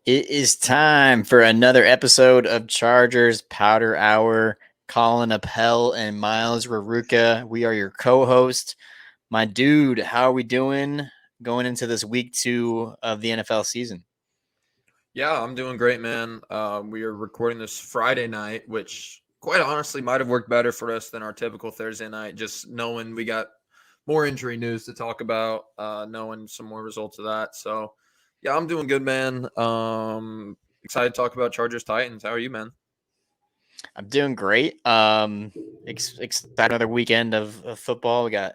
It is time for another episode of Chargers Powder Hour. Colin Appel and Miles Raruka. We are your co-host. My dude, how are we doing going into this week 2 of the NFL season? Yeah, I'm doing great, man. We are recording this Friday night, which quite honestly might have worked better for us than our typical Thursday night, just knowing we got more injury news to talk about, knowing some more results of that. So, yeah, I'm doing good, man. Excited to talk about Chargers Titans. How are you, man? I'm doing great. Excited another weekend of football. We got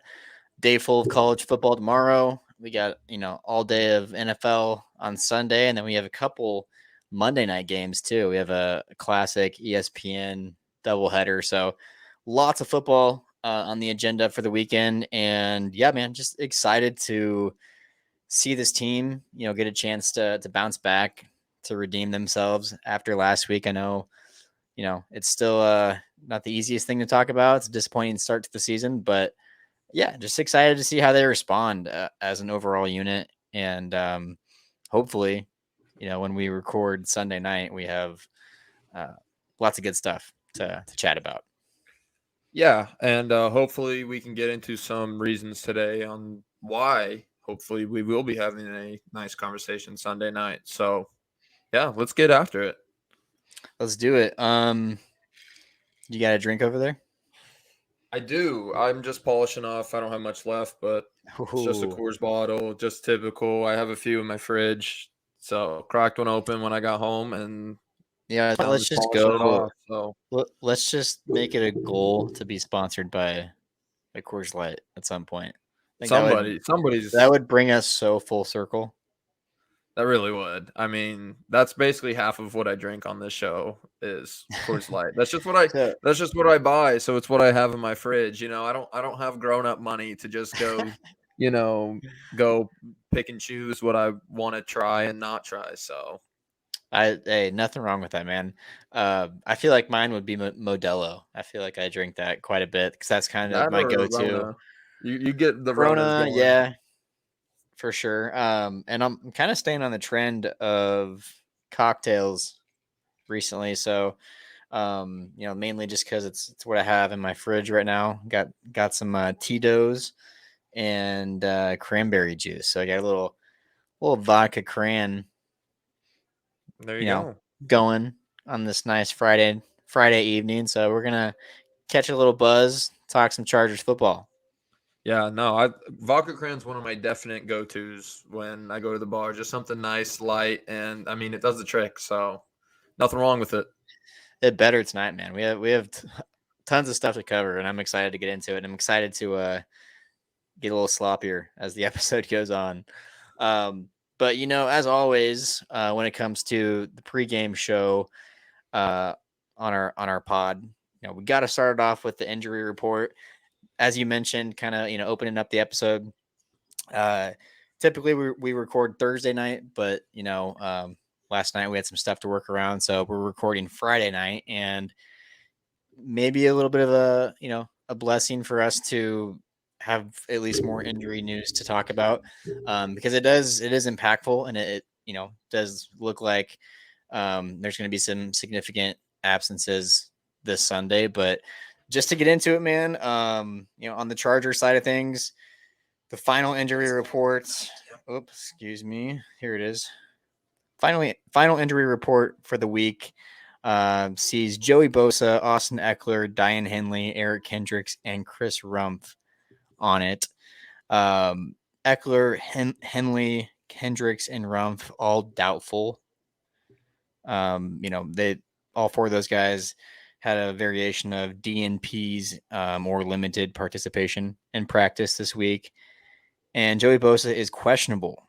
day full of college football tomorrow. We got, all day of NFL on Sunday, and then we have a couple Monday night games too. We have a classic ESPN doubleheader. So lots of football on the agenda for the weekend. And yeah, man, just excited to see this team, get a chance to bounce back, to redeem themselves after last week. I know, it's still not the easiest thing to talk about. It's a disappointing start to the season, but yeah, just excited to see how they respond as an overall unit. And hopefully, when we record Sunday night, we have uh, lots of good stuff to chat about. Yeah, and hopefully we can get into some reasons today on why. Hopefully, we will be having a nice conversation Sunday night. So, yeah, let's get after it. Let's do it. You got a drink over there? I do. I'm just polishing off. I don't have much left, but it's just a Ooh. Coors bottle, just typical. I have a few in my fridge, so cracked one open when I got home, and Yeah, now I'm let's just just polishing it go. off. So Let's just make it a goal to be sponsored by Coors Light at some point. I think that somebody's would bring us so full circle. that really would. I mean, that's basically half of what I drink on this show is Coors Light. So That's just what I buy. So it's what I have in my fridge. I don't have grown up money to just go, you know, go pick and choose what I want to try and not try. So hey, nothing wrong with that, man. I feel like mine would be Modelo. I feel like I drink that quite a bit because that's kind of that my or go-to. Rona, you get the Ronas Corona, going. yeah, for sure. And I'm kind of staying on the trend of cocktails recently. So, mainly just because it's what I have in my fridge right now. Got some Tito's and cranberry juice. So I got a little vodka cran, There you you know, go. going on this nice Friday evening. So we're gonna catch a little buzz, talk some Chargers football. Yeah, no, I vodka cran's one of my definite go tos when I go to the bar. Just something nice, light, and I mean it does the trick. So nothing wrong with it. It better tonight, man. We have tons of stuff to cover, and I'm excited to get into it. I'm excited to get a little sloppier as the episode goes on. But as always, when it comes to the pregame show uh, on our pod, we got to start it off with the injury report. As you mentioned, kind of opening up the episode. Uh, Typically we record Thursday night, but last night we had some stuff to work around, so we're recording Friday night, and maybe a little bit of a blessing for us to have at least more injury news to talk about, because it is impactful, and it does look like there's going to be some significant absences this Sunday. But just to get into it, man, on the Charger side of things, the final injury report. Oops, excuse me. Here it is. Final injury report for the week sees Joey Bosa, Austin Eckler, Diane Henley, Eric Kendricks, and Chris Rumpf on it. Um, Eckler, Henley, Kendricks, and Rumpf all doubtful. They all four of those guys had a variation of DNPs, or limited participation in practice this week. And Joey Bosa is questionable.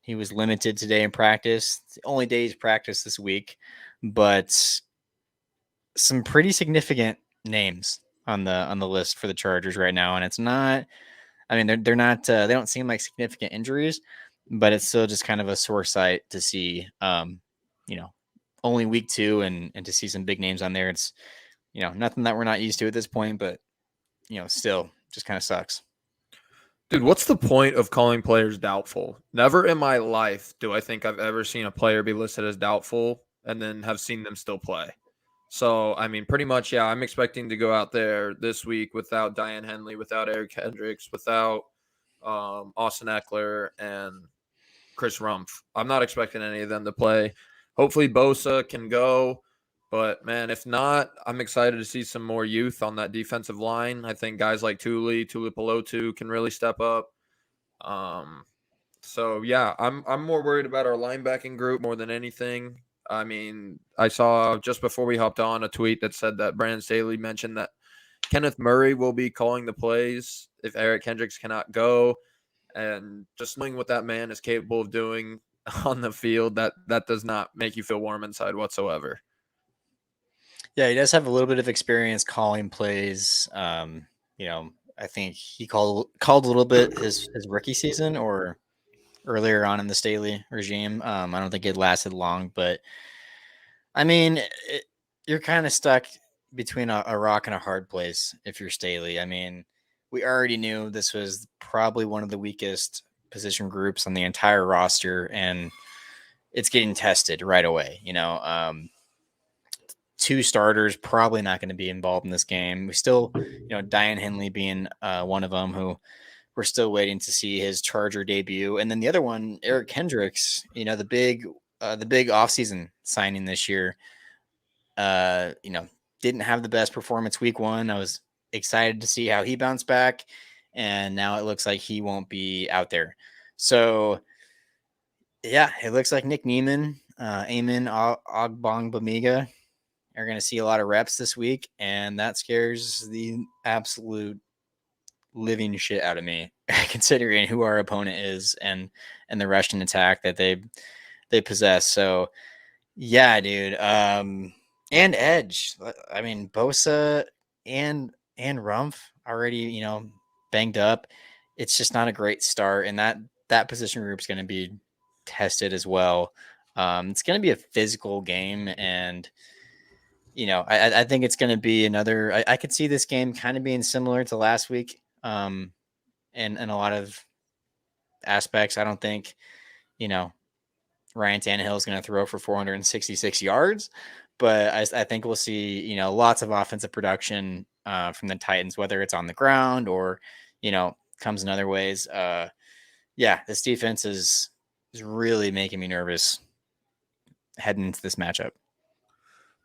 He was limited today in practice. It's the only day he's practiced this week, but some pretty significant names on the list for the Chargers right now, and it's not. I mean, they're not. They don't seem like significant injuries, but it's still just kind of a sore sight to see. You know, Only week 2, and to see some big names on there. It's nothing that we're not used to at this point, but still just kind of sucks. Dude, what's the point of calling players doubtful? Never in my life do I think I've ever seen a player be listed as doubtful and then have seen them still play. So, I mean, pretty much, yeah, I'm expecting to go out there this week without Diane Henley, without Eric Hendricks, without Austin Eckler and Chris Rumpf. I'm not expecting any of them to play. Hopefully, Bosa can go. But, man, if not, I'm excited to see some more youth on that defensive line. I think guys like Tuli Pelotu can really step up. Um, so yeah, I'm more worried about our linebacking group more than anything. I mean, I saw just before we hopped on a tweet that said that Brandon Staley mentioned that Kenneth Murray will be calling the plays if Eric Hendricks cannot go, and just knowing what that man is capable of doing on the field, that does not make you feel warm inside whatsoever. Yeah, he does have a little bit of experience calling plays. I think he called a little bit his rookie season or earlier on in the Staley regime. I don't think it lasted long, but I mean, you're kind of stuck between a rock and a hard place if you're Staley. I mean, we already knew this was probably one of the weakest position groups on the entire roster, and it's getting tested right away. Two starters probably not going to be involved in this game. We still, Diane Henley being one of them who we're still waiting to see his Charger debut, and then the other one, Eric Hendricks, the big offseason signing this year. Uh, you know, didn't have the best performance week one. I was excited to see how he bounced back, and now it looks like he won't be out there. So yeah, it looks like Nick Neiman, Eamon Ogbongbemiga are going to see a lot of reps this week, and that scares the absolute living shit out of me, considering who our opponent is and the rushing attack that they possess. So yeah, dude. And Edge. I mean, Bosa and Rumpf already, banged up. It's just not a great start, and that position group is going to be tested as well. It's going to be a physical game, and I think it's going to be another. I could see this game kind of being similar to last week, in a lot of aspects. I don't think, you know, Ryan Tannehill is going to throw for 466 yards, but I think we'll see, lots of offensive production from the Titans, whether it's on the ground or, comes in other ways. Yeah, this defense is really making me nervous heading into this matchup.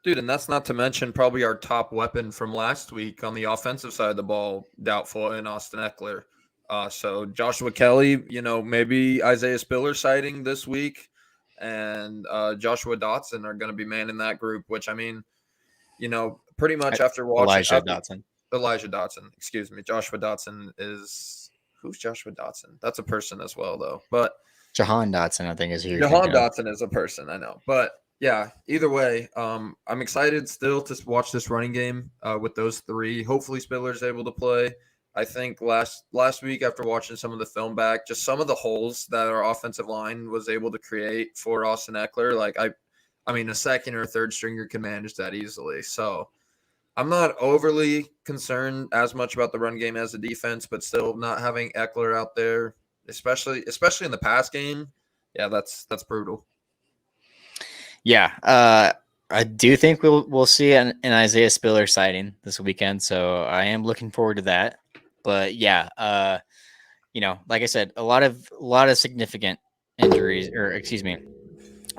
Dude, and that's not to mention probably our top weapon from last week on the offensive side of the ball, doubtful, in Austin Eckler. So Joshua Kelly, maybe Isaiah Spiller sighting this week, and Joshua Dotson are going to be manning that group. Which, I mean, pretty much after watching Elijah Dotson, excuse me, Joshua Dotson is who's Joshua Dotson? That's a person as well, though. But Jahan Dotson, I think, is who you're Jahan thinking of. Dotson is a person, I know, but yeah, either way, I'm excited still to watch this running game with those three. Hopefully, Spiller's able to play. I think last week after watching some of the film back, just some of the holes that our offensive line was able to create for Austin Eckler, like I mean, a second or third stringer can manage that easily. So I'm not overly concerned as much about the run game as the defense, but still not having Eckler out there, especially in the pass game, yeah, that's brutal. Yeah, I do think we'll see an Isaiah Spiller sighting this weekend, so I am looking forward to that. But yeah, like I said, a lot of significant injuries, or excuse me,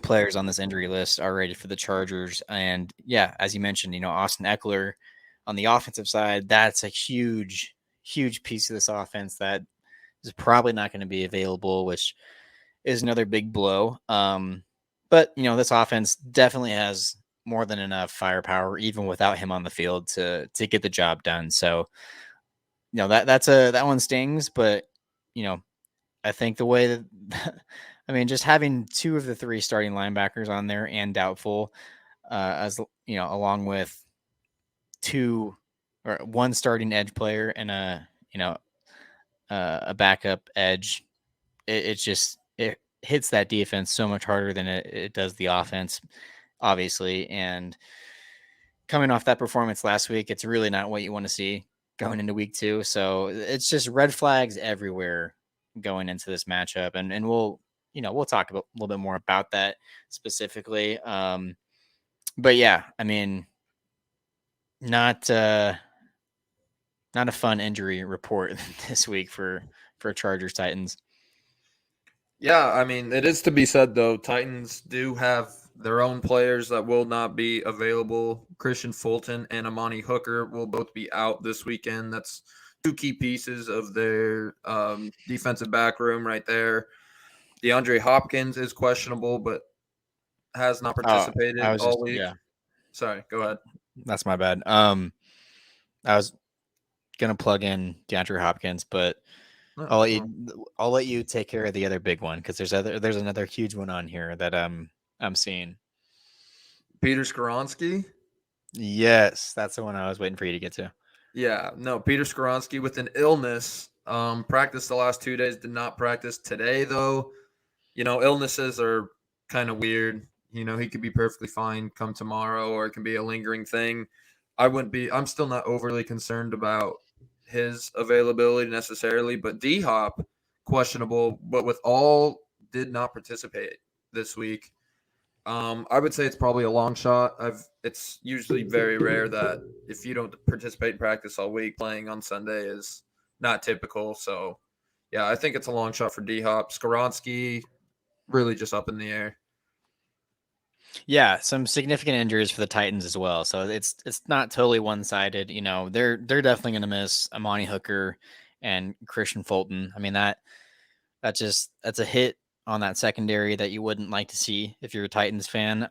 players on this injury list already for the Chargers. And yeah, as you mentioned, Austin Eckler on the offensive side, that's a huge, huge piece of this offense that is probably not going to be available, which is another big blow. But this offense definitely has more than enough firepower, even without him on the field, to get the job done. So, that one stings, but I think the way that I mean, just having two of the three starting linebackers on there and doubtful, as along with two or one starting edge player and a backup edge, it hits that defense so much harder than it does the offense, obviously. And coming off that performance last week, it's really not what you want to see going into week 2. So it's just red flags everywhere going into this matchup. And we'll talk about a little bit more about that specifically. But yeah, I mean, not not a fun injury report this week for Chargers Titans. Yeah, I mean, it is to be said, though, Titans do have their own players that will not be available. Christian Fulton and Amani Hooker will both be out this weekend. That's two key pieces of their defensive back room right there. DeAndre Hopkins is questionable, but has not Oh, I participated was all just week. yeah, Sorry, go ahead. that's my bad. I was gonna plug in DeAndre Hopkins, but No, I'll let no. you take care of the other big one because there's another huge one on here that I'm seeing. Peter Skoronsky. Yes, that's the one I was waiting for you to get to. Yeah, no, Peter Skoronsky with an illness. Practiced the last 2 days, did not practice today, though. Illnesses are kind of weird. He could be perfectly fine come tomorrow, or it can be a lingering thing. I'm still not overly concerned about his availability necessarily, but D Hop, questionable, but with all did not participate this week. I would say it's probably a long shot. It's usually very rare that if you don't participate in practice all week, playing on Sunday is not typical. So, yeah, I think it's a long shot for D Hop. Skoronsky, really just up in the air. Yeah, some significant injuries for the Titans as well. So it's not totally one sided. They're definitely going to miss Amani Hooker and Christian Fulton. I mean that's a hit on that secondary that you wouldn't like to see if you're a Titans fan.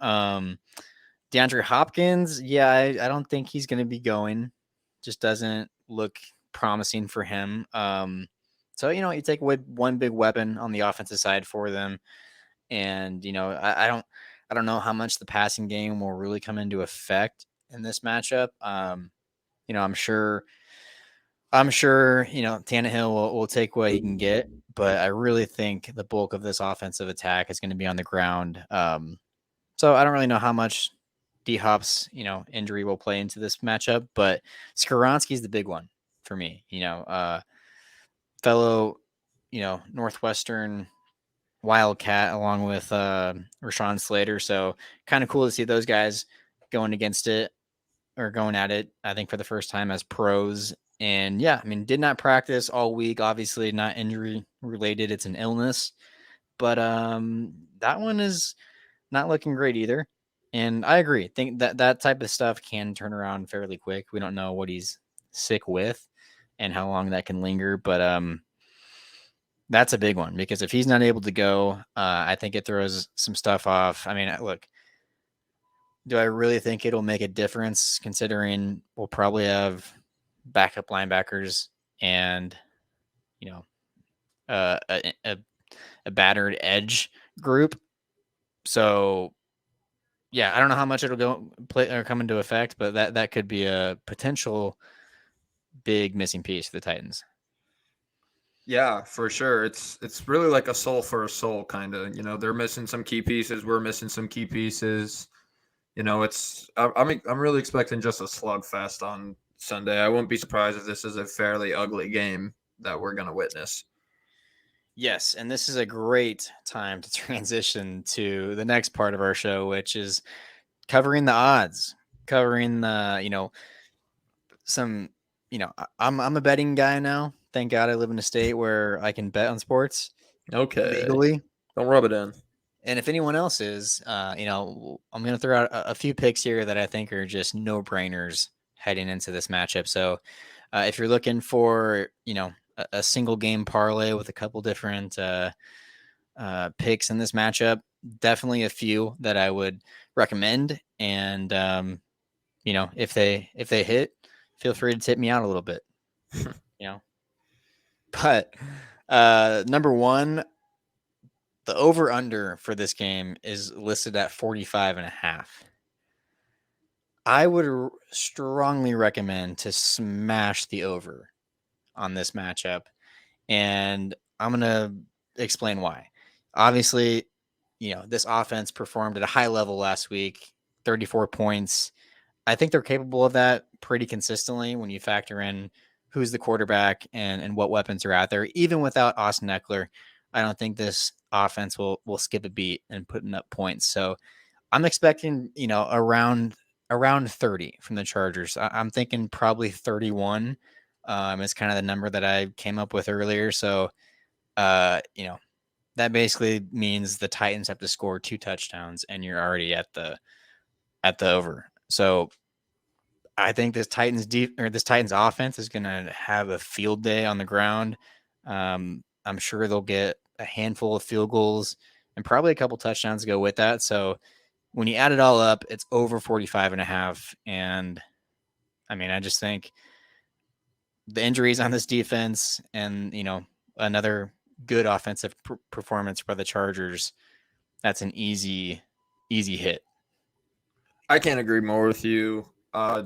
DeAndre Hopkins, yeah, I don't think he's going to be going. Just doesn't look promising for him. So you take away one big weapon on the offensive side for them, and I don't know how much the passing game will really come into effect in this matchup. I'm sure Tannehill will take what he can get, but I really think the bulk of this offensive attack is going to be on the ground. So I don't really know how much D Hop's injury will play into this matchup, but Skoronsky's the big one for me. Fellow Northwestern Wildcat along with Rashawn Slater. So kind of cool to see those guys going against it or going at it, I think, for the first time as pros. And yeah, I mean, did not practice all week. Obviously, not injury related. It's an illness, but that one is not looking great either. And I agree. Think that type of stuff can turn around fairly quick. We don't know what he's sick with and how long that can linger, but that's a big one because if he's not able to go, I think it throws some stuff off. I mean, look, do I really think it'll make a difference considering we'll probably have backup linebackers and, you know, a battered edge group? So, yeah, I don't know how much it'll go play or come into effect, but that could be a potential big missing piece for the Titans. Yeah, for sure. It's really like a soul for a soul kind of. They're missing some key pieces. We're missing some key pieces. I'm really expecting just a slugfest on Sunday. I wouldn't be surprised if this is a fairly ugly game that we're gonna witness. Yes, and this is a great time to transition to the next part of our show, which is covering the odds, covering the, some, I'm a betting guy now. Thank God I live in a state where I can bet on sports Okay, legally. don't rub it in. And if anyone else is, I'm going to throw out a few picks here that I think are just no brainers heading into this matchup. So if you're looking for, a single game parlay with a couple different picks in this matchup, definitely a few that I would recommend. And, if they hit, feel free to tip me out a little bit, you know, but number one, the over under for this game is listed at 45.5. I would strongly recommend to smash the over on this matchup. And I'm going to explain why. Obviously, this offense performed at a high level last week, 34 points. I think they're capable of that pretty consistently when you factor in who's the quarterback and what weapons are out there. Even without Austin Eckler, I don't think this offense will skip a beat and putting up points. So I'm expecting, around 30 from the Chargers. I'm thinking probably 31 is kind of the number that I came up with earlier. So, that basically means the Titans have to score 2 touchdowns and you're already at the over. So I think this Titans offense is going to have a field day on the ground. I'm sure they'll get a handful of field goals and probably a couple touchdowns to go with that. So when you add it all up, it's over 45.5. And I mean, I just think the injuries on this defense and, another good offensive performance by the Chargers, that's an easy hit. I can't agree more with you. I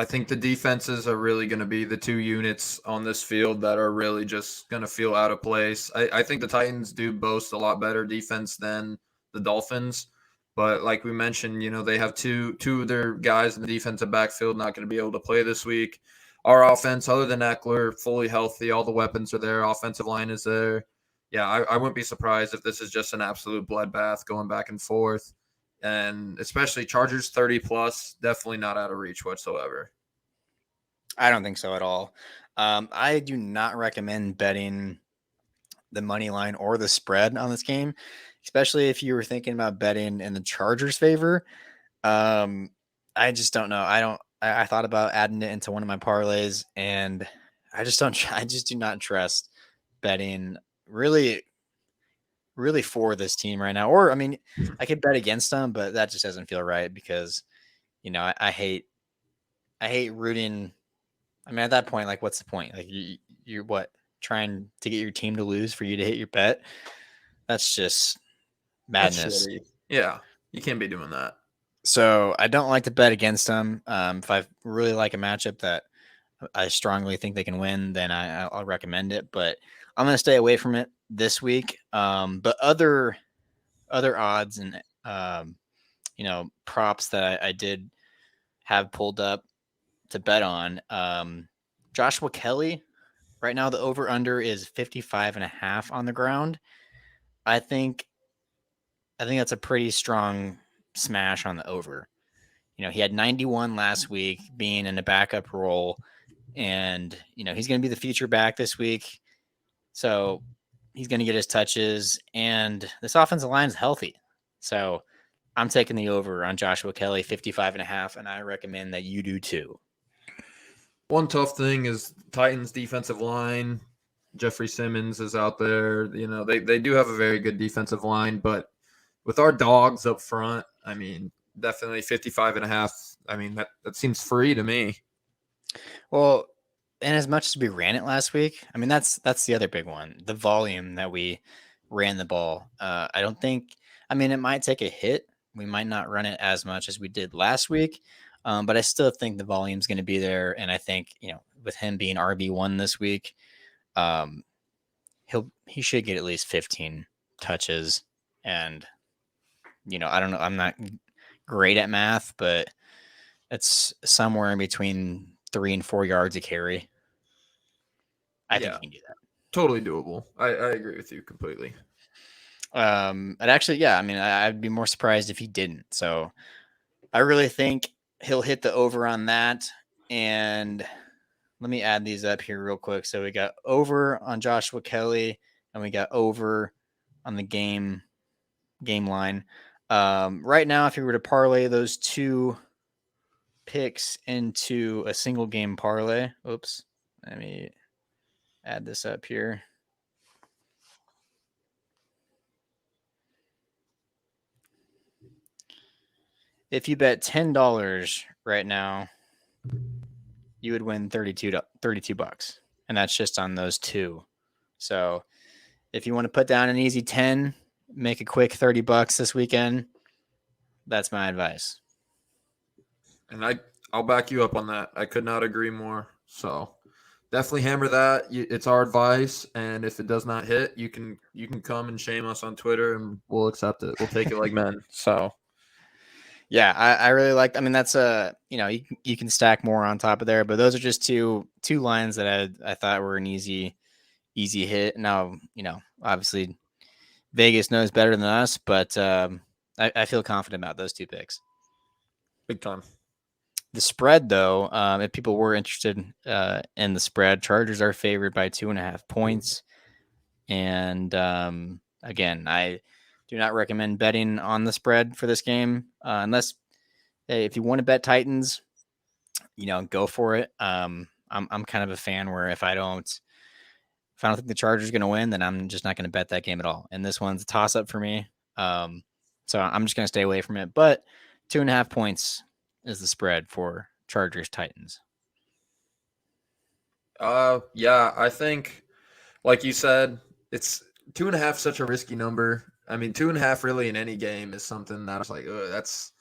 think the defenses are really going to be the two units on this field that are really just going to feel out of place. I think the Titans do boast a lot better defense than the Dolphins, but like we mentioned, they have two of their guys in the defensive backfield not going to be able to play this week. Our offense, other than Eckler, fully healthy. All the weapons are there. Offensive line is there. Yeah, I wouldn't be surprised if this is just an absolute bloodbath going back and forth. And especially Chargers 30 plus, definitely not out of reach whatsoever. I don't think so at all. I do not recommend betting the money line or the spread on this game, especially if you were thinking about betting in the Chargers' favor. I just don't know. I thought about adding it into one of my parlays, and I just don't. I just do not trust betting really for this team right now. Or I mean, I could bet against them, but that just doesn't feel right because I hate rooting. I mean, at that point, like, what's the point? Like, you're what, trying to get your team to lose for you to hit your bet? That's just madness. Yeah, you can't be doing that. So I don't like to bet against them. If I really like a matchup that I strongly think they can win, then I'll recommend it. But I'm going to stay away from it this week. But other odds and props that I did have pulled up to bet on. Joshua Kelly, right now the over under is 55.5 on the ground. I think that's a pretty strong smash on the over. He had 91 last week being in a backup role, and he's going to be the feature back this week. So he's going to get his touches, and this offensive line is healthy. So I'm taking the over on Joshua Kelly, 55.5, and I recommend that you do too. One tough thing is Titans defensive line. Jeffrey Simmons is out there. They do have a very good defensive line, but with our dogs up front, I mean, definitely 55.5. I mean, that seems free to me. Well, and as much as we ran it last week, I mean, that's the other big one, the volume that we ran the ball. I don't think, I mean, it might take a hit. We might not run it as much as we did last week, but I still think the volume is going to be there. And I think, with him being RB1 this week, he should get at least 15 touches. And, I don't know, I'm not great at math, but it's somewhere in between 3 and 4 yards a carry. I think he can do that. Totally doable. I agree with you completely. And actually, yeah, I mean, I'd be more surprised if he didn't. So I really think he'll hit the over on that. And let me add these up here real quick. So we got over on Joshua Kelly, and we got over on the game line. Right now, if you were to parlay those two picks into a single game parlay, oops, let me add this up here. If you bet $10 right now, you would win 32 bucks. And that's just on those two. So if you want to put down an easy 10, make a quick 30 bucks this weekend, that's my advice. And I'll back you up on that. I could not agree more. So definitely hammer that. It's our advice, and if it does not hit, you can come and shame us on Twitter, and we'll accept it. We'll take it like men. So Yeah, I really like. I mean, that's you can stack more on top of there, but those are just two lines that I thought were an easy hit. Now, obviously Vegas knows better than us, but I feel confident about those two picks. Big time. The spread, though, if people were interested in the spread, Chargers are favored by 2.5 points. And again, I do not recommend betting on the spread for this game unless if you want to bet Titans, go for it. I'm kind of a fan where if I don't think the Chargers are going to win, then I'm just not going to bet that game at all. And this one's a toss up for me. So I'm just going to stay away from it. But 2.5 points is the spread for Chargers Titans. Yeah, I think, like you said, it's 2.5 such a risky number. I mean, 2.5 really in any game is something that I was like, that's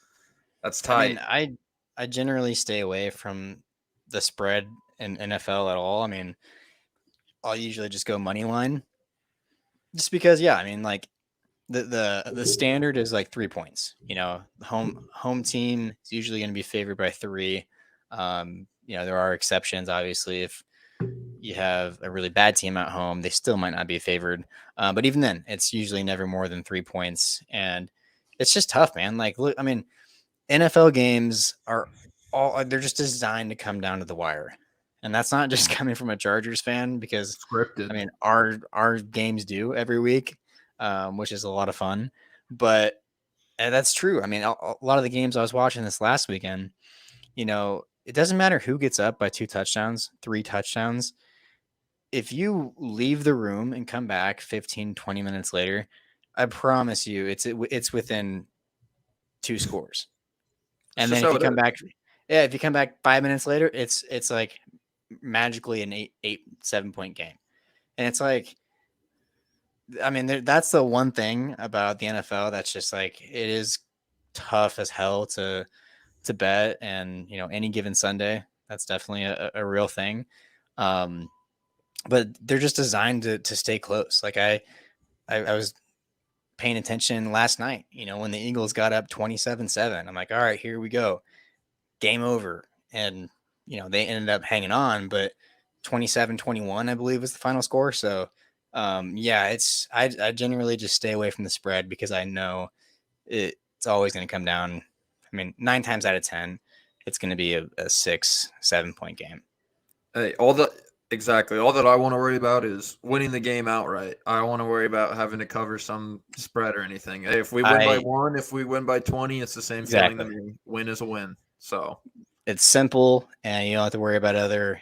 I mean, tight. I generally stay away from the spread in NFL at all. I mean, I'll usually just go money line, just because. Yeah, I mean, like the standard is like 3 points. The home team is usually going to be favored by 3. There are exceptions, obviously. If you have a really bad team at home, they still might not be favored. But even then, it's usually never more than 3 points, and it's just tough, man. Like, look, I mean, NFL games are they're just designed to come down to the wire. And that's not just coming from a Chargers fan, because I Scripted. mean our games do every week, which is a lot of fun. But that's true. I mean, a lot of the games I was watching this last weekend, it doesn't matter who gets up by 2 touchdowns, 3 touchdowns. If you leave the room and come back 15, 20 minutes later, I promise you it's within 2 scores. It's And just then if how you it come is. back, yeah, if you come back 5 minutes later, it's like magically an 7 point game. And it's like, I mean, that's the one thing about the NFL that's just like, it is tough as hell to bet. And any given Sunday, that's definitely a real thing. Um, but they're just designed to stay close. Like I was paying attention last night, when the Eagles got up 27-7. I'm like, all right, here we go. Game over. And, they ended up hanging on, but 27-21, I believe, was the final score. So, yeah, I generally just stay away from the spread because I know it's always going to come down. I mean, 9 times out of 10, it's going to be a 6-7 point game. Hey, exactly all that I want to worry about is winning the game outright. I don't want to worry about having to cover some spread or anything. Hey, if we win by I 1, if we win by 20, it's the same feeling to Exactly. me. Win is a win. So It's simple, and you don't have to worry about other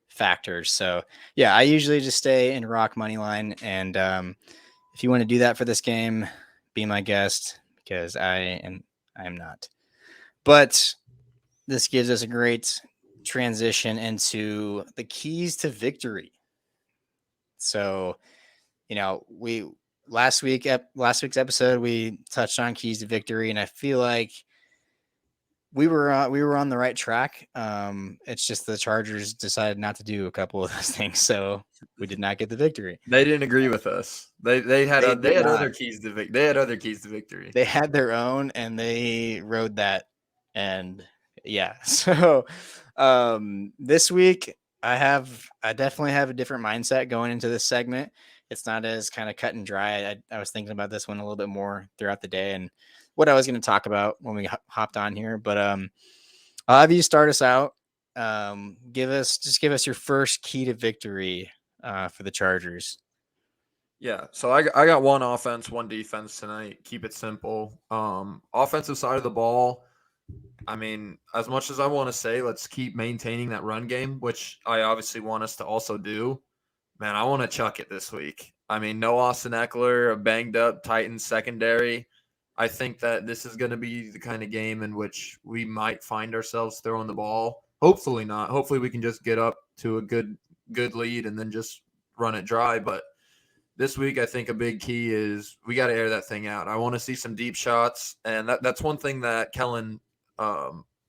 factors. So, yeah, I usually just stay in rock money line. And if you want to do that for this game, be my guest, because I am not. But this gives us a great transition into the keys to victory. So, we last week's episode we touched on keys to victory, and I feel like we were on the right track. It's just the Chargers decided not to do a couple of those things, so we did not get the victory. they didn't agree with us. They had They they did had not. other keys to They had other keys to victory. They had their own, and they rode that. And yeah, so this week I definitely have a different mindset going into this segment. It's not as kind of cut and dry. I was thinking about this one a little bit more throughout the day and what I was going to talk about when we hopped on here. But I'll have you start us out. Give us your first key to victory for the Chargers. Yeah, so I got one offense, one defense tonight. Keep it simple. Offensive side of the ball. I mean, as much as I want to say, let's keep maintaining that run game, which I obviously want us to also do. Man, I want to chuck it this week. I mean, no Austin Eckler, a banged up Titans secondary. I think that this is going to be the kind of game in which we might find ourselves throwing the ball. Hopefully not. Hopefully we can just get up to a good lead and then just run it dry. But this week, I think a big key is we got to air that thing out. I want to see some deep shots, and that's one thing that Kellen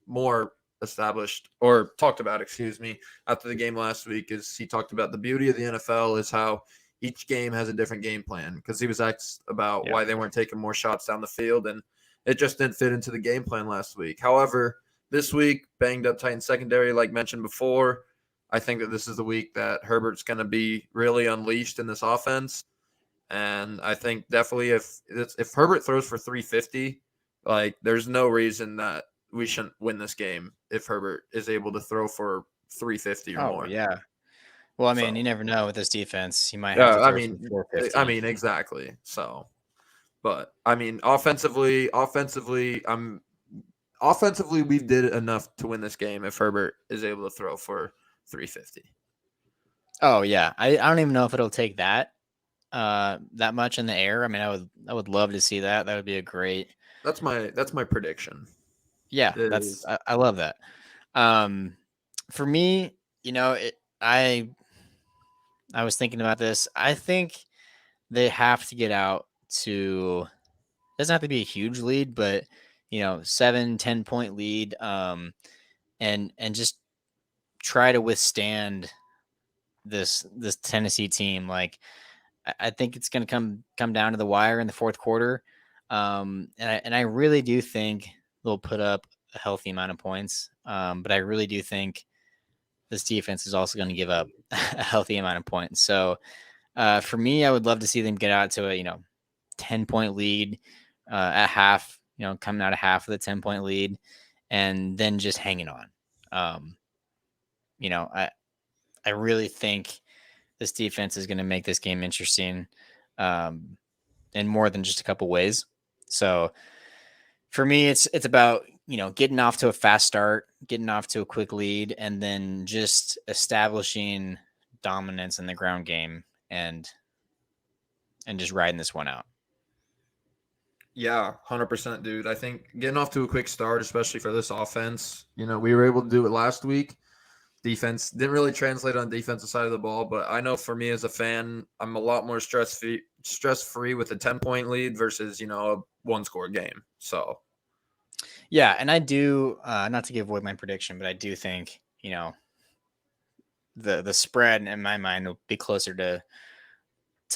more established or talked about, excuse me, after the game last week is he talked about the beauty of the NFL is how each game has a different game plan because he was asked about Yeah. why they weren't taking more shots down the field, and It just didn't fit into the game plan last week. However, this week, banged up Titan secondary, like mentioned before. I think that this is the week that Herbert's going to be really unleashed in this offense. And I think definitely if Herbert throws for 350, like there's no reason that we shouldn't win this game if Herbert is able to throw for 350 or Oh more. yeah. Well, I mean, So you never know with this defense. He might have yeah, to throw for I 450. mean exactly. So, but I mean offensively we did enough to win this game if Herbert is able to throw for 350. Oh yeah. I don't even know if it'll take that that much in the air. I mean, I would love to see that. That would be a great. That's my prediction. Yeah, Is I love that. For me, I was thinking about this. I think they have to get out to, doesn't have to be a huge lead, but 7-10 point lead, and just try to withstand this Tennessee team. Like I think it's going to come down to the wire in the fourth quarter, and I really do think they'll put up a healthy amount of points, but I really do think this defense is also going to give up a healthy amount of points. So for me, I would love to see them get out to a 10-point lead at half, coming out of half of the 10-point lead, and then just hanging on. Um, I really think this defense is going to make this game interesting, um, in more than just a couple ways. So for me, it's about getting off to a fast start, getting off to a quick lead, and then just establishing dominance in the ground game and just riding this one out. Yeah, 100%, dude. I think getting off to a quick start, especially for this offense, we were able to do it last week. Defense didn't really translate on the defensive side of the ball, but I know for me as a fan, I'm a lot more stress free with a 10-point lead versus a one-score game. So Yeah, and I do, not to give away my prediction, but I do think the spread in my mind will be closer to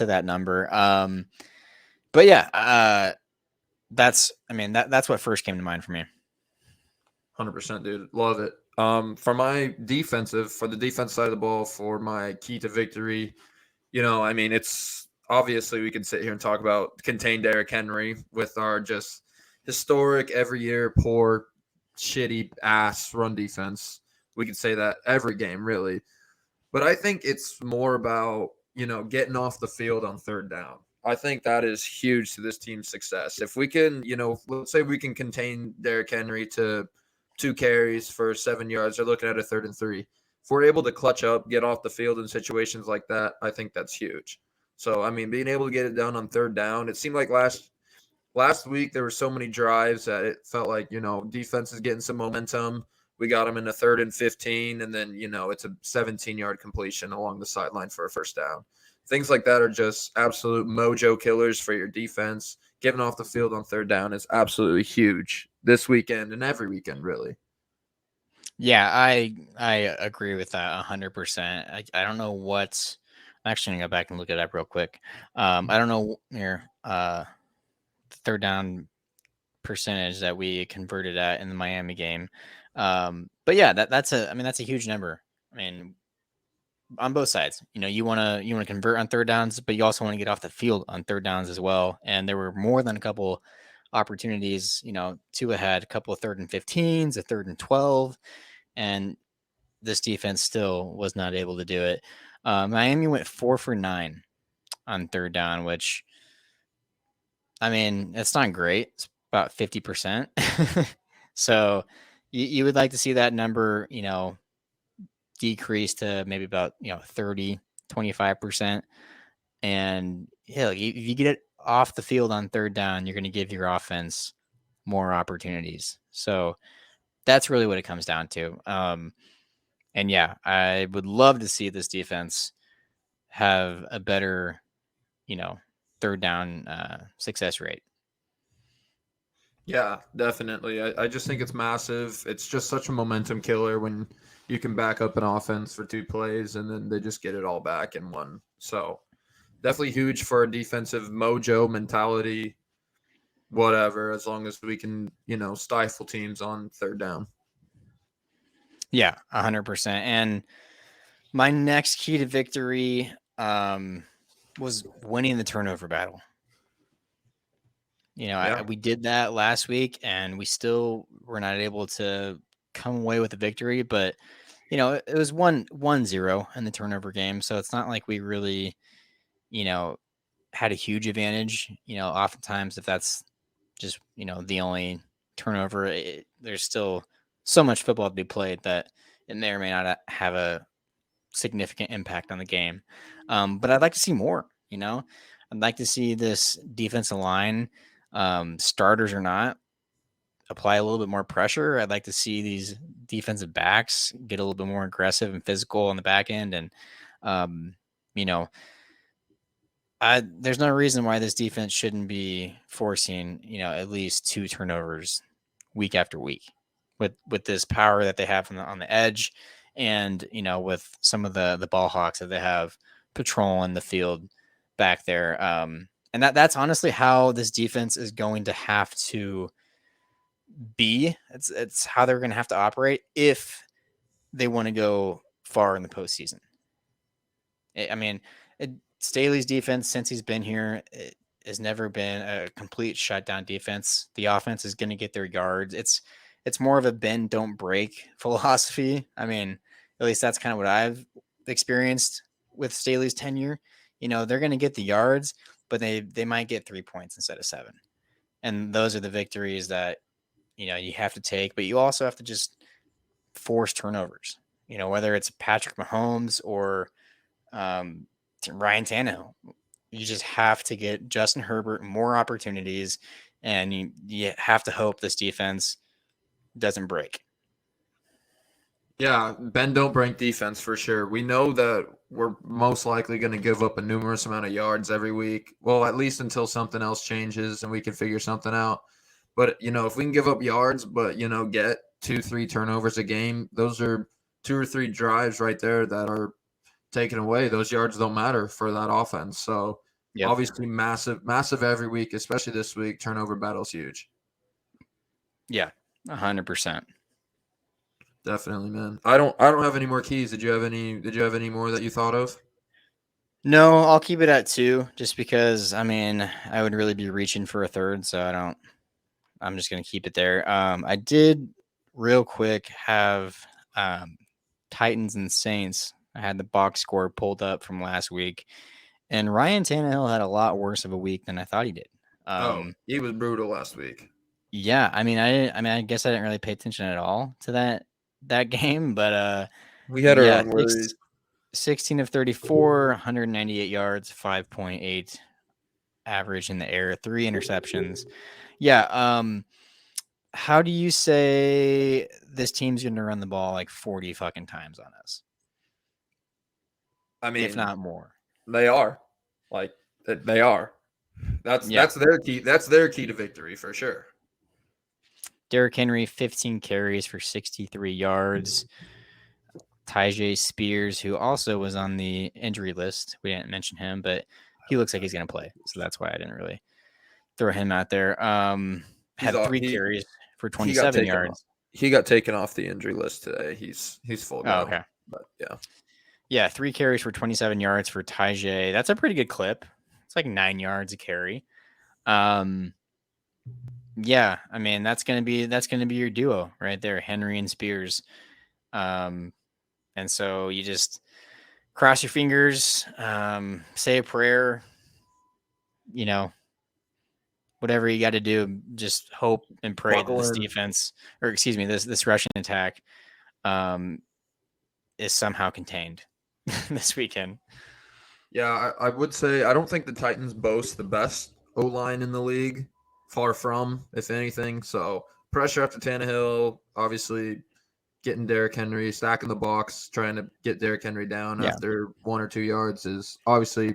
that number. But yeah, that's what first came to mind for me. 100%, dude. Love it. For the defense side of the ball, for my key to victory, it's obviously we can sit here and talk about contain Derrick Henry with our just historic every year poor, shitty ass run defense. We could say that every game, really. But I think it's more about, getting off the field on third down. I think that is huge to this team's success. If we can, let's say we can contain Derrick Henry to 2 carries for 7 yards, they're looking at a 3rd and 3. If we're able to clutch up, get off the field in situations like that, I think that's huge. So, I mean, being able to get it done on third down, it seemed like last week there were so many drives that it felt like, defense is getting some momentum. We got them in a 3rd and 15, and then, it's a 17-yard completion along the sideline for a first down. Things like that are just absolute mojo killers for your defense. Getting off the field on third down is absolutely huge this weekend and every weekend, really. Yeah, I agree with that 100%. I don't know what's. I'm actually gonna go back and look it up real quick. I don't know here third down percentage that we converted at in the Miami game. But yeah, that's a huge number. I mean, on both sides, you want to convert on third downs, but you also want to get off the field on third downs as well. And there were more than a couple opportunities, two ahead, a couple of 3rd and 15s, a 3rd and 12, and this defense still was not able to do it. Miami went 4 for 9 on third down, which, I mean, it's not great. It's about 50%. So you would like to see that number, decrease to maybe about 30, 25%. And yeah, like if you get it off the field on third down, you're going to give your offense more opportunities. So that's really what it comes down to. And yeah, I would love to see this defense have a better, third down success rate. Yeah, definitely. I just think it's massive. It's just such a momentum killer when you can back up an offense for 2 plays and then they just get it all back in one. So definitely huge for a defensive mojo mentality. whatever, as long as we can, stifle teams on third down. Yeah, 100%. And my next key to victory was winning the turnover battle. Yeah. We did that last week, and we still were not able to come away with a victory. But it was 1-0 in the turnover game, so it's not like we really, had a huge advantage. Oftentimes if that's just the only turnover, there's still so much football to be played that it may or may not have a significant impact on the game. But I'd like to see more. I'd like to see this defensive line, starters or not, apply a little bit more pressure. I'd like to see these defensive backs get a little bit more aggressive and physical on the back end. And, you know, there's no reason why this defense shouldn't be forcing, at least 2 turnovers week after week with this power that they have on the edge, and with some of the ball hawks that they have patrolling the field back there. And that's honestly how this defense is going to have to be. It's how they're going to have to operate if they want to go far in the postseason. I mean, Staley's defense, since he's been here, it has never been a complete shutdown defense. The offense is going to get their yards. It's more of a bend don't break philosophy. I mean, at least that's kind of what I've experienced with Staley's tenure. They're going to get the yards, but they might get 3 points instead of 7. And those are the victories that you have to take, but you also have to just force turnovers. Whether it's Patrick Mahomes or Ryan Tannehill, you just have to get Justin Herbert more opportunities, and you have to hope this defense doesn't break. Yeah, bend don't break defense for sure. We know that we're most likely going to give up a numerous amount of yards every week. Well, at least until something else changes and we can figure something out. But if we can give up yards, but get 2-3 turnovers a game, those are 2 or 3 drives right there that are taken away. Those yards don't matter for that offense. So Yep. obviously massive every week, especially this week. Turnover battle's huge. Yeah, 100%. Definitely, man. I don't have any more keys. Did you have any more that you thought of? No, I'll keep it at 2, just because I would really be reaching for a third, so I'm just gonna keep it there. I did real quick have Titans and Saints. I had the box score pulled up from last week, and Ryan Tannehill had a lot worse of a week than I thought he did. He was brutal last week. Yeah, I guess I didn't really pay attention at all to that game, but We had our yeah, own worries. 16 of 34, 198 yards, 5.8 average in the air, 3 interceptions. Yeah, how do you say this team's going to run the ball like 40 fucking times on us? I mean, If not more. they are. Like they are. That's their key. That's their key to victory for sure. Derrick Henry, 15 carries for 63 yards. Tyjae Spears, who also was on the injury list. We didn't mention him, but he looks like he's going to play. So that's why I didn't really throw him out there. Had 3 carries for 27 yards. He got taken off the injury list today. He's full go. Oh, okay. But yeah. Yeah, 3 carries for 27 yards for Tyjae. That's a pretty good clip. It's like 9 yards a carry. Yeah, that's gonna be your duo right there, Henry and Spears. And so you just cross your fingers, say a prayer, whatever you got to do, just hope and pray that this defense, or excuse me, this rushing attack, is somehow contained this weekend. Yeah, I would say I don't think the Titans boast the best O-line in the league. Far from, if anything. So pressure after Tannehill, obviously getting Derrick Henry, stacking the box, trying to get Derrick Henry down after 1 or 2 yards is obviously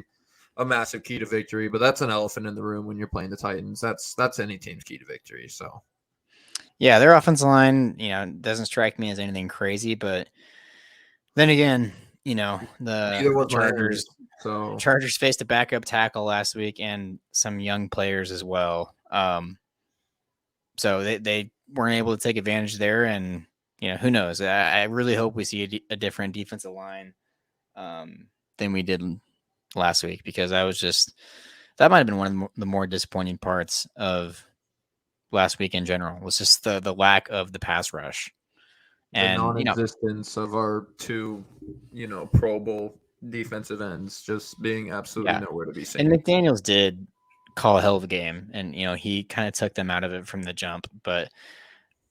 a massive key to victory. But that's an elephant in the room when you're playing the Titans. That's any team's key to victory. So yeah, their offensive line, doesn't strike me as anything crazy, but then again, the Chargers. So Chargers faced a backup tackle last week and some young players as well. So they weren't able to take advantage there, and who knows? I really hope we see a different defensive line than we did last week, because that might have been one of the more disappointing parts of last week in general, was just the lack of the pass rush. The And non-existence of our two, Pro Bowl defensive ends just being absolutely yeah, nowhere to be and seen. McDaniels did call a hell of a game, and he kind of took them out of it from the jump. But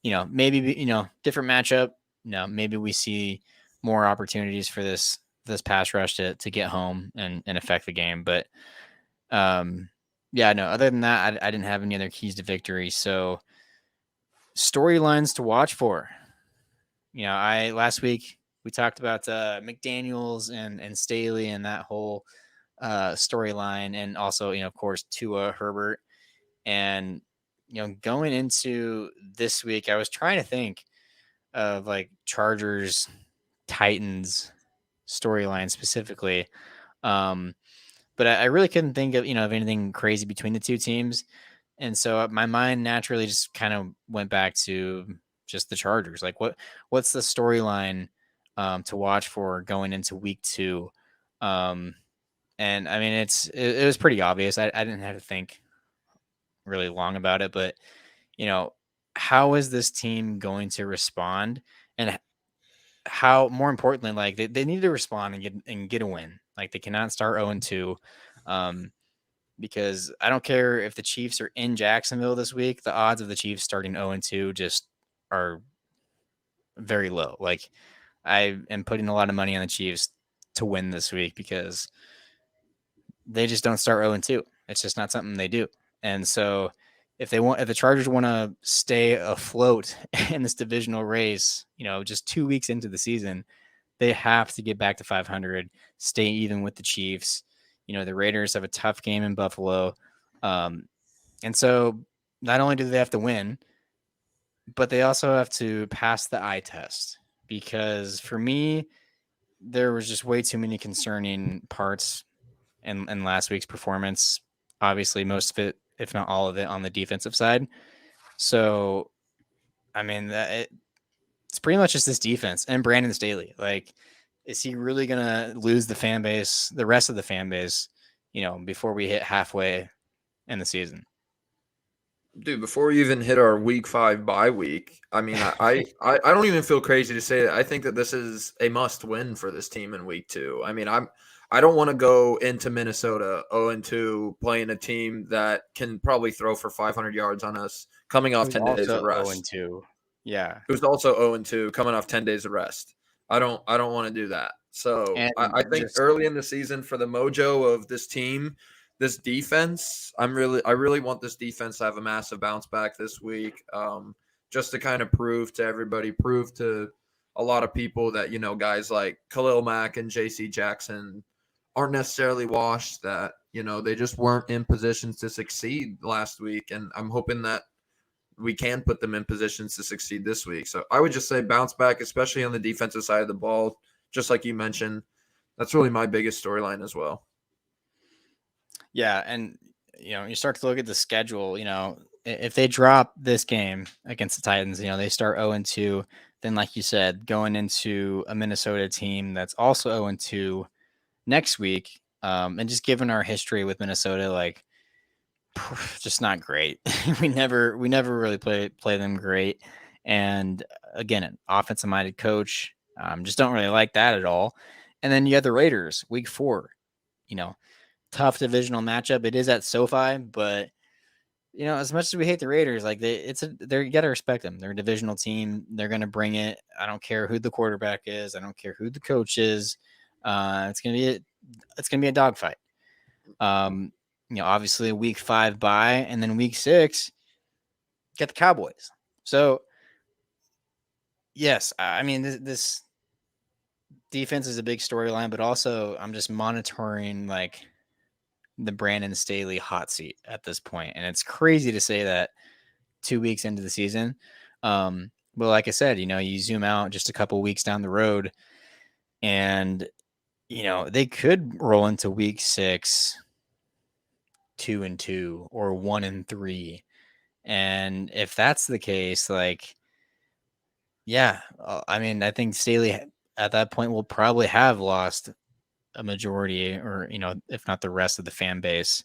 maybe different matchup. Maybe we see more opportunities for this pass rush to get home and affect the game. But yeah, no. Other than that, I didn't have any other keys to victory. So storylines to watch for. I last week we talked about McDaniels and Staley and that whole storyline, and also of course Tua Herbert. And going into this week, I was trying to think of like Chargers Titans storyline specifically, but I really couldn't think of anything crazy between the two teams. And so my mind naturally just kind of went back to just the Chargers. Like what's the storyline to watch for going into week 2? And I mean, it was pretty obvious. I didn't have to think really long about it, but you know, how is this team going to respond? And how, more importantly, like they need to respond and get a win. Like they cannot start 0-2. Because I don't care if the Chiefs are in Jacksonville this week, the odds of the Chiefs starting 0-2 just are very low. Like I am putting a lot of money on the Chiefs to win this week, because they just don't start 0-2. It's just not something they do. And so if the Chargers want to stay afloat in this divisional race, just 2 weeks into the season, they have to get back to 500, stay even with the Chiefs. The Raiders have a tough game in Buffalo. And so not only do they have to win, but they also have to pass the eye test, because for me, there was just way too many concerning parts in last week's performance. Obviously, most of it, if not all of it, on the defensive side. So, I mean, it's pretty much just this defense and Brandon Staley. Like, is he really gonna lose the rest of the fan base, before we hit halfway in the season? Dude, before we even hit our week 5 bye week, I mean, I don't even feel crazy to say that. I think that this is a must win for this team in week 2. I mean, I don't want to go into Minnesota 0-2 playing a team that can probably throw for 500 yards on us coming It off was 10 days also of rest. 0-2. Yeah. It was also 0-2 coming off 10 days of rest. I don't want to do that. So And I think just early in the season, for the mojo of this team, this defense, I really want this defense to have a massive bounce back this week. Just to kind of prove to everybody, prove to a lot of people that, guys like Khalil Mack and JC Jackson aren't necessarily washed, that, they just weren't in positions to succeed last week. And I'm hoping that we can put them in positions to succeed this week. So I would just say bounce back, especially on the defensive side of the ball, just like you mentioned. That's really my biggest storyline as well. Yeah, and you start to look at the schedule. If they drop this game against the Titans, they start 0-2. Then, like you said, going into a Minnesota team that's also 0-2 next week, and just given our history with Minnesota, like just not great. we never really play them great. And again, an offensive minded coach, just don't really like that at all. And then you have the Raiders, week 4. You know, tough divisional matchup. It is at SoFi, but as much as we hate the Raiders, like you got to respect them. They're a divisional team. They're going to bring it. I don't care who the quarterback is. I don't care who the coach is. It's gonna be a dogfight. Um, obviously week 5 bye, and then week 6 get the Cowboys. So yes, I mean this defense is a big storyline, but also I'm just monitoring like the Brandon Staley hot seat at this point, and it's crazy to say that 2 weeks into the season. But like I said, you zoom out just a couple weeks down the road, and they could roll into week 6 2-2 or 1-3, And if that's the case, like, yeah, I mean, I think Staley at that point will probably have lost a majority, or if not the rest of the fan base.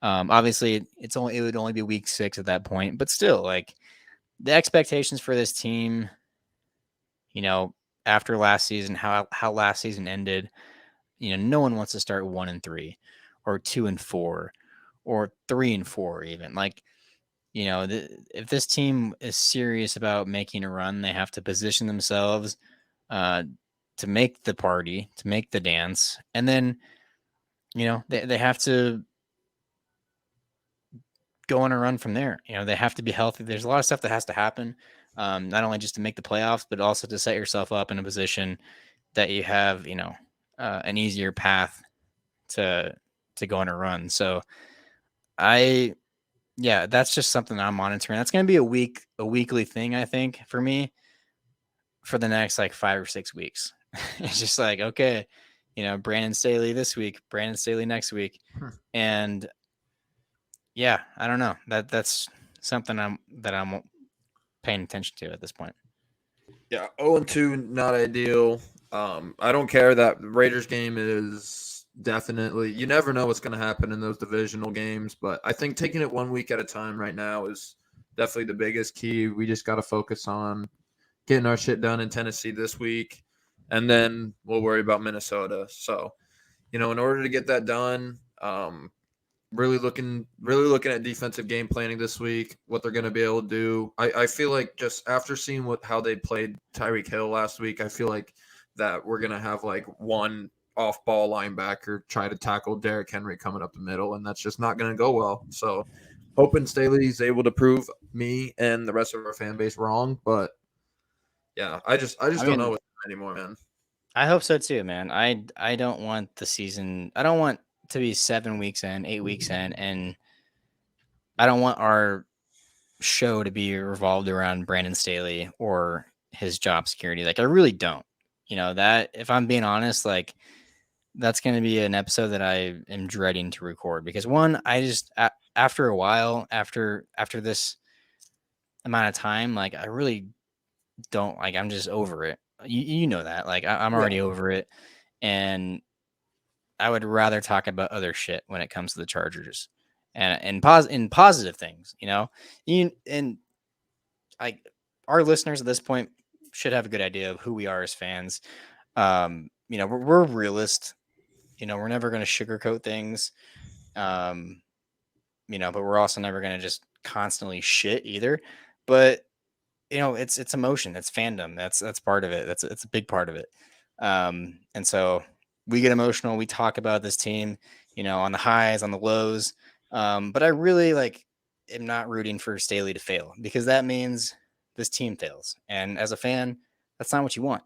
Obviously, it would only be week 6 at that point, but still, like, the expectations for this team, after last season, how last season ended, no one wants to start 1-3 or 2-4 or 3-4 even. Like, if this team is serious about making a run, they have to position themselves uh, to make the party, to make the dance, and then they have to go on a run from there. They have to be healthy. There's a lot of stuff that has to happen, not only just to make the playoffs, but also to set yourself up in a position that you have, an easier path to go on a run. So I, yeah, that's just something I'm monitoring. That's going to be a weekly thing, I think, for me for the next like 5 or 6 weeks. It's just like, okay, Brandon Staley this week, Brandon Staley next week, and yeah, I don't know. That's something I'm paying attention to at this point. Yeah, 0-2, not ideal. I don't care that Raiders game is definitely, you never know what's going to happen in those divisional games, but I think taking it 1 week at a time right now is definitely the biggest key. We just got to focus on getting our shit done in Tennessee this week, and then we'll worry about Minnesota. So, in order to get that done, really looking at defensive game planning this week, what they're going to be able to do. I feel like just after seeing how they played Tyreek Hill last week, I feel like that we're going to have like one off ball linebacker try to tackle Derrick Henry coming up the middle, and that's just not going to go well. So hoping Staley's able to prove me and the rest of our fan base wrong, but yeah, I I don't know mean, what anymore, man. I hope so too, man. I don't want the season. I don't want to be 7 weeks in, 8 weeks in, and I don't want our show to be revolved around Brandon Staley or his job security. Like, I really don't. That, if I'm being honest, like, that's going to be an episode that I am dreading to record because, one, I just after a while, after this amount of time, like, I really don't, like, I'm just over it. You know that, like, I'm Yeah. already over it, and I would rather talk about other shit when it comes to the Chargers, in positive things. And like, our listeners at this point should have a good idea of who we are as fans. We're realists. We're never going to sugarcoat things. Um, but we're also never going to just constantly shit either. But it's emotion, it's fandom. That's part of it. It's a big part of it. And so we get emotional. We talk about this team, on the highs, on the lows. But I really am not rooting for Staley to fail because that means this team fails. And as a fan, that's not what you want.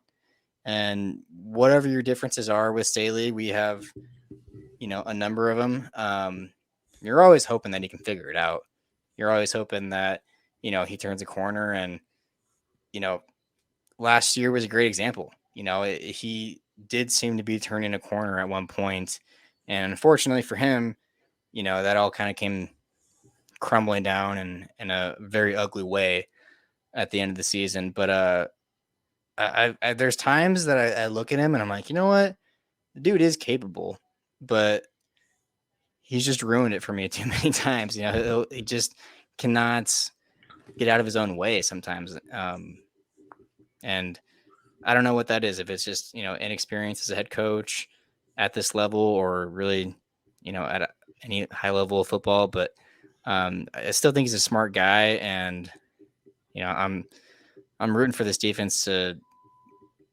And whatever your differences are with Staley, we have, a number of them. You're always hoping that he can figure it out. You're always hoping that, he turns a corner. And, you know, last year was a great example. He did seem to be turning a corner at one point. And unfortunately for him, that all kind of came crumbling down in a very ugly way at the end of the season. But there's times that I look at him and I'm like, you know what? The dude is capable, but he's just ruined it for me too many times. He just cannot get out of his own way sometimes. And I don't know what that is. If it's just, inexperience as a head coach at this level, or really, at any high level of football. But I still think he's a smart guy, and I'm rooting for this defense to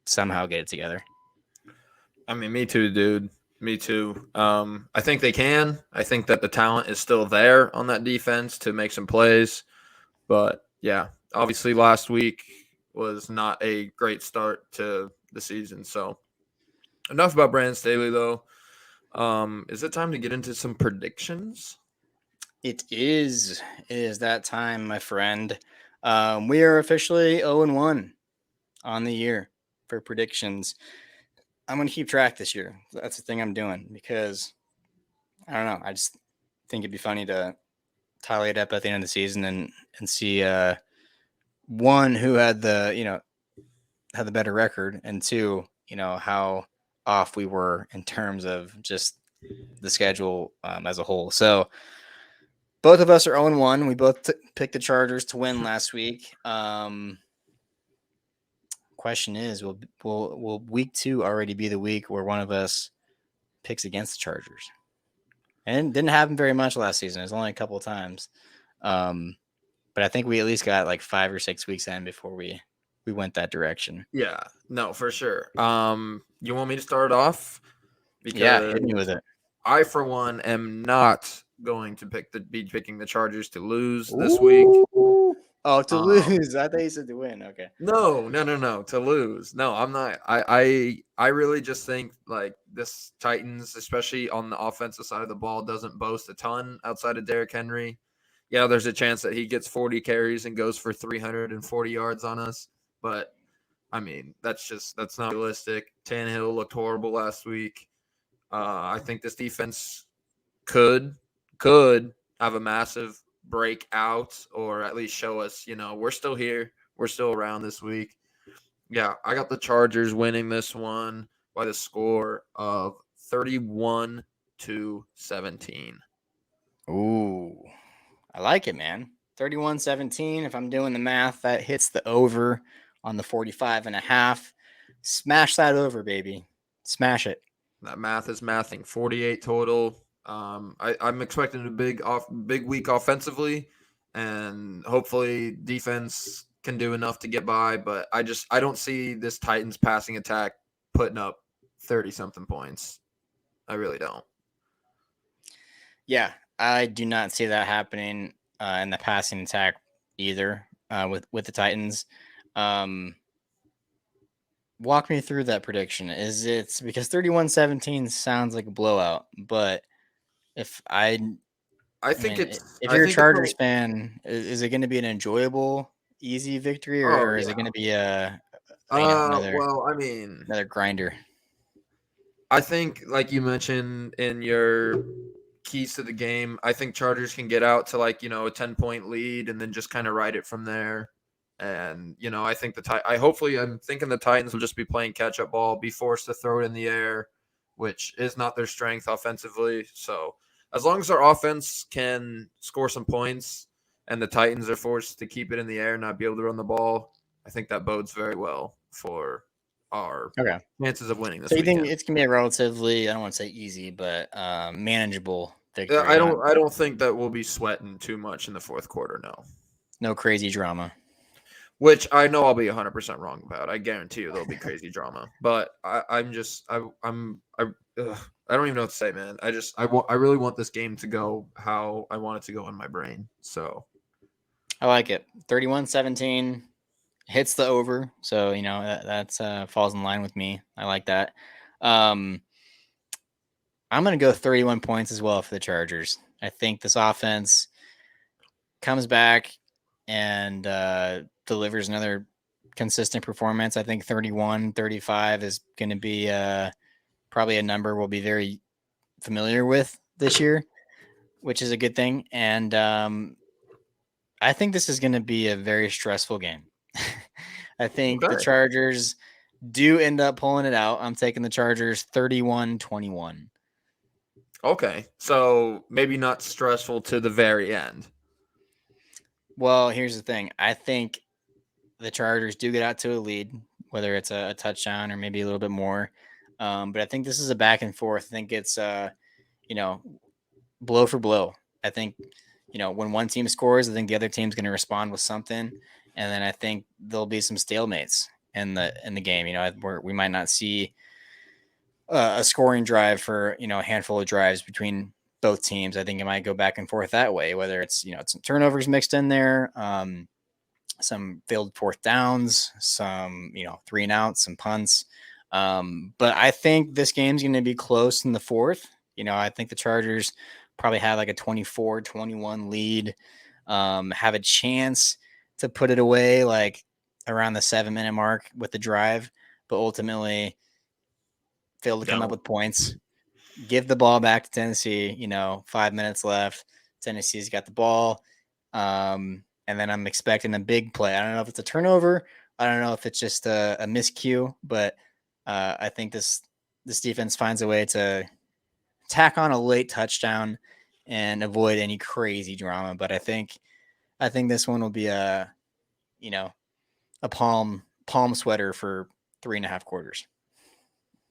somehow get it together. I mean, me too, dude. Me too. I think they can. I think that the talent is still there on that defense to make some plays. But yeah, obviously last week was not a great start to the season. So enough about Brandon Staley, though. Is it time to get into some predictions? It is. It is that time, my friend. We are officially 0-1 on the year for predictions. I'm going to keep track this year. That's the thing I'm doing because I don't know. I just think it'd be funny to tally it up at the end of the season and see one who had the had the better record, and two, how off we were in terms of just the schedule as a whole. So both of us are 0-1. We both picked the Chargers to win last week. Question is, will week 2 already be the week where one of us picks against the Chargers? And it didn't happen very much last season. It was only a couple of times. But I think we at least got like 5 or 6 weeks in before we went that direction. Yeah, no, for sure. You want me to start off? Yeah, Because hit me with it. I, for one, am not going to be picking the Chargers to lose this week. Oh, to lose. I thought you said to win. Okay. No, to lose. No, I'm not. I really just think like this Titans, especially on the offensive side of the ball, doesn't boast a ton outside of Derrick Henry. Yeah, there's a chance that he gets 40 carries and goes for 340 yards on us, but I mean, that's not realistic. Tannehill looked horrible last week. I think this defense could have a massive breakout, or at least show us, we're still here. We're still around this week. Yeah, I got the Chargers winning this one by the score of 31-17. Ooh, I like it, man. 31-17. If I'm doing the math, that hits the over on the 45.5. Smash that over, baby. Smash it. That math is mathing. 48 total. I'm expecting a big week offensively, and hopefully defense can do enough to get by. But I don't see this Titans passing attack putting up 30-something points. I really don't. Yeah, I do not see that happening in the passing attack either with the Titans. Walk me through that prediction. Is it because 31-17 sounds like a blowout, but if I think mean, if you're a Chargers fan, is it going to be an enjoyable, easy victory, or is it going to be well, I mean, another grinder? I think, like you mentioned in your keys to the game, I think Chargers can get out to a 10-point lead and then just kind of ride it from there. And I think I'm thinking the Titans will just be playing catch up ball, be forced to throw it in the air, which is not their strength offensively. So as long as our offense can score some points and the Titans are forced to keep it in the air and not be able to run the ball, I think that bodes very well for our chances of winning this So you weekend. think it's gonna be a relatively, I don't want to say easy, but manageable victory? I don't think that we'll be sweating too much in the fourth quarter. No crazy drama. Which I know I'll be 100% wrong about. I guarantee you there'll be crazy drama. But I don't even know what to say, man. I really want this game to go how I want it to go in my brain. So I like it. 31-17 hits the over, so that's falls in line with me. I like that. I'm gonna go 31 points as well for the Chargers. I think this offense comes back and delivers another consistent performance. I think 31-35 is going to be probably a number we'll be very familiar with this year, which is a good thing. And I think this is going to be a very stressful game. I think the Chargers do end up pulling it out. I'm taking the Chargers 31-21. Okay. So maybe not stressful to the very end. Well, here's the thing. I think the Chargers do get out to a lead, whether it's a touchdown or maybe a little bit more. But I think this is a back and forth. I think it's, blow for blow. I think, when one team scores, I think the other team's going to respond with something. And then I think there'll be some stalemates in the game, where we might not see a scoring drive for, a handful of drives between both teams. I think it might go back and forth that way, whether it's, some turnovers mixed in there, some failed fourth downs, some, 3 and outs, some punts. But I think this game's going to be close in the fourth. I think the Chargers probably have like a 24-21 lead, have a chance to put it away like around the 7-minute mark with the drive, but ultimately fail to come up with points. Give the ball back to Tennessee, 5 minutes left. Tennessee's got the ball. And then I'm expecting a big play. I don't know if it's a turnover. I don't know if it's just a miscue, but I think this defense finds a way to tack on a late touchdown and avoid any crazy drama. But I think this one will be a palm sweater for 3.5 quarters.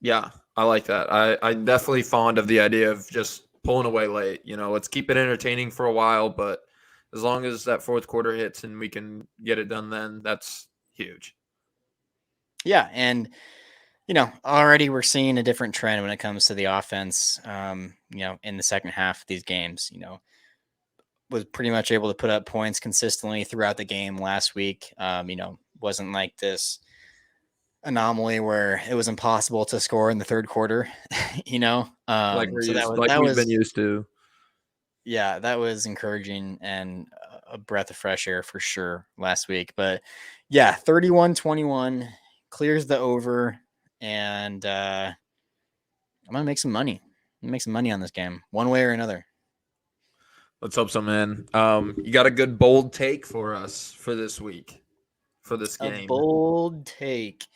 Yeah, I like that. I'm definitely fond of the idea of just pulling away late. Let's keep it entertaining for a while, but as long as that fourth quarter hits and we can get it done then, that's huge. Yeah, and already we're seeing a different trend when it comes to the offense. In the second half of these games, was pretty much able to put up points consistently throughout the game last week. Wasn't like this anomaly where it was impossible to score in the third quarter. We've been used to. Yeah, that was encouraging and a breath of fresh air for sure last week. But yeah, 31-21 clears the over, and I'm gonna make some money. On this game, one way or another. Let's hope so, man. You got a good bold take for us for this week, for this game. A bold take.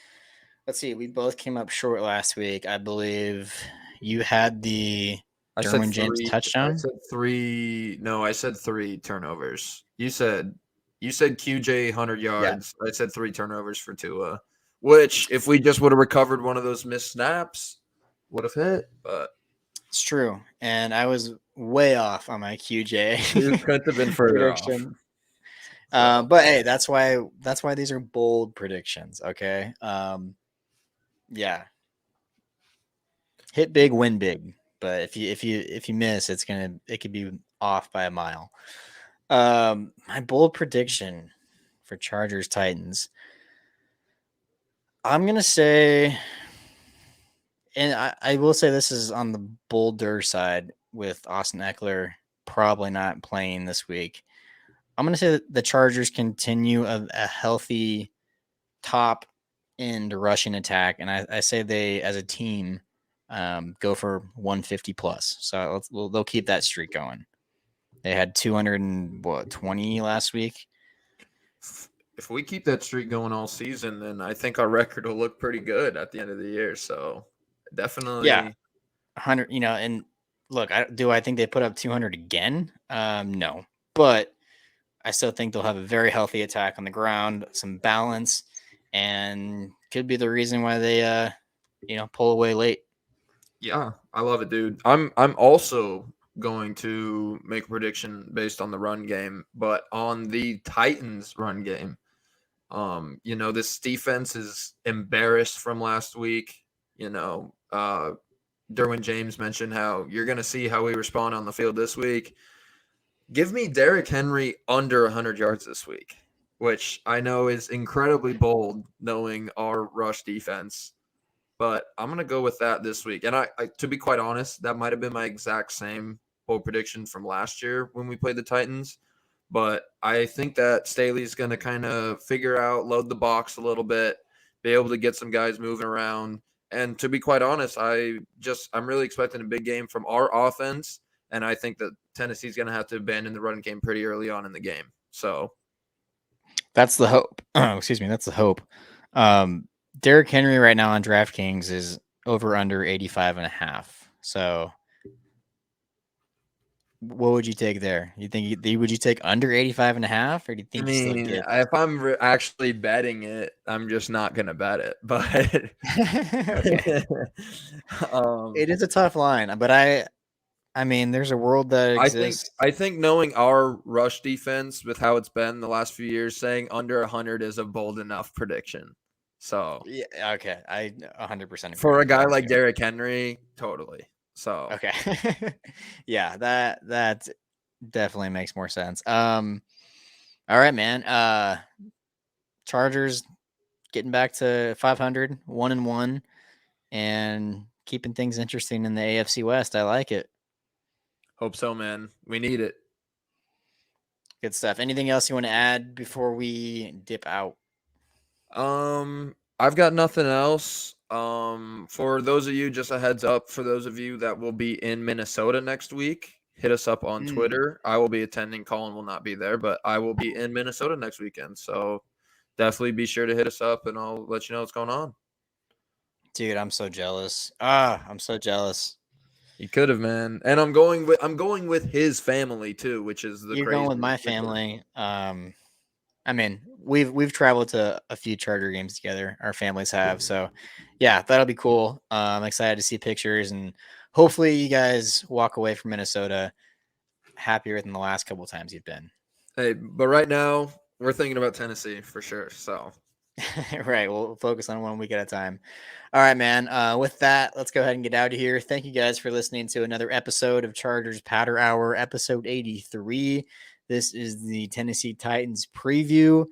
Let's see. We both came up short last week. I believe you had the Derwin James touchdown. I said 3. No, I said 3 turnovers. You said QJ 100 yards. Yeah. I said 3 turnovers for Tua, which if we just would have recovered one of those missed snaps, would have hit. But it's true, and I was way off on my QJ. You couldn't have been further prediction. Off. But hey, that's why these are bold predictions. Okay. Yeah. Hit big, win big. But if you miss, it could be off by a mile. My bold prediction for Chargers Titans. I'm gonna say, and I will say this is on the bolder side with Austin Eckler probably not playing this week. I'm gonna say that the Chargers continue a healthy top end rushing attack, and I say they as a team go for 150 plus. So they'll keep that streak going. They had 220 last week. If we keep that streak going all season, then I think our record will look pretty good at the end of the year. So definitely, 100. And look, do I think they put up 200 again? No, but I still think they'll have a very healthy attack on the ground, some balance, and could be the reason why they pull away late. Yeah, I love it, dude. I'm also going to make a prediction based on the run game, but on the Titans run game. This defense is embarrassed from last week. Derwin James mentioned how you're going to see how we respond on the field this week. Give me Derrick Henry under 100 yards this week, which I know is incredibly bold knowing our rush defense. But I'm going to go with that this week. And I, to be quite honest, that might have been my exact same bold prediction from last year when we played the Titans. But I think that Staley's going to kind of figure out, load the box a little bit, be able to get some guys moving around. And to be quite honest, I'm really expecting a big game from our offense. And I think that Tennessee's going to have to abandon the run game pretty early on in the game. So that's the hope. Excuse me. That's the hope. Derrick Henry right now on DraftKings is over under 85.5. So what would you take there? You think would you take under 85.5, or do you think? If I'm actually betting it, I'm just not gonna bet it. But it is a tough line. But I mean, there's a world that exists. I think knowing our rush defense with how it's been the last few years, saying under 100 is a bold enough prediction. So yeah, okay, I 100% agree. For a guy like Derrick Henry, totally. So okay, yeah, that definitely makes more sense. All right, man. Chargers getting back to 500, 1-1, and keeping things interesting in the AFC West. I like it. Hope so, man. We need it. Good stuff. Anything else you want to add before we dip out? I've got nothing else. For those of you, just a heads up, for those of you that will be in Minnesota next week, hit us up on Twitter. I will be attending. Colin will not be there, but I will be in Minnesota next weekend. So definitely be sure to hit us up, and I'll let you know what's going on. Dude, I'm so jealous. I'm so jealous. You could have, man. And I'm going with his family too, which is the You're going crazy. with my family. I mean, we've traveled to a few Charger games together. Our families have, so yeah, that'll be cool. I'm excited to see pictures, and hopefully, you guys walk away from Minnesota happier than the last couple times you've been. Hey, but right now we're thinking about Tennessee for sure. So Right, we'll focus on 1 week at a time. All right, man. With that, let's go ahead and get out of here. Thank you guys for listening to another episode of Chargers Powder Hour, episode 83. This is the Tennessee Titans preview.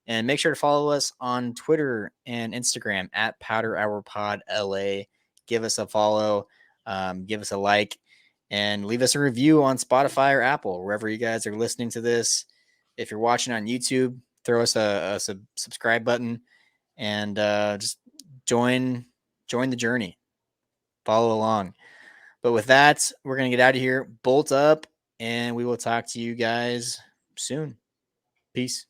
And make sure to follow us on Twitter and Instagram at Powder Hour Pod LA. Give us a follow, give us a like, and leave us a review on Spotify or Apple, wherever you guys are listening to this. If you're watching on YouTube, throw us a subscribe button and just join the journey. Follow along. But with that, we're going to get out of here. Bolt up, and we will talk to you guys soon. Peace.